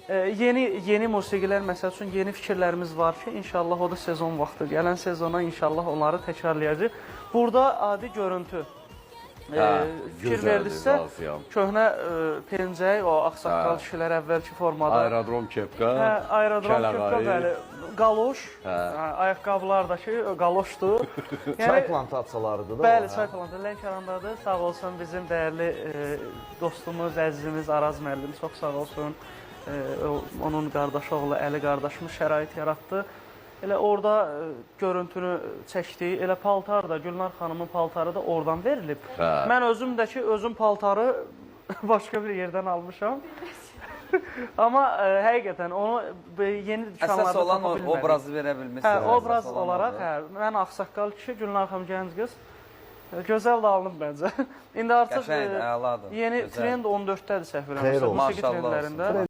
Yeni musiqilər, məsəl üçün yeni fikirlərimiz var ki, inşallah o da sezon vaxtı, gələn sezona inşallah onları təkrarlayacaq. Burada adi görüntü fikir verilirsə, köhnə pencək, o ağsaqqal kişilər əvvəlki formada. Aerodrom kepka, aerodrom kepka, bəli, qaloş, ayaqqabılardakı qaloşdur. Çay plantasiyalarıdır da. Bəli, çay plantasiyaları Lənkərandadır. Sağ olsun bizim dəyərli dostumuz, əzizimiz Araz müəllim, çox sağ olsun. Onun qardaşı oğlu Əli qardaşımız şərait yaratdı. Elə orada görüntünü çəkdi. Elə paltar da, Gülnar xanımın paltarı da oradan verilib. Mən özüm də ki, özüm paltarı başqa bir yerdən almışam. Amma həqiqətən onu yeni dükanlarda tapa bilmədim. Əsas olan obrazı verə bilmişsiniz. Obraz olaraq, mən ağsaqqal kişi, Gülnar xanım gənc qız. Gözəl də alınıb məncə. İndi artıq yeni trend 14-dədir səhv eləmirəmsə, musiqi trendlərində.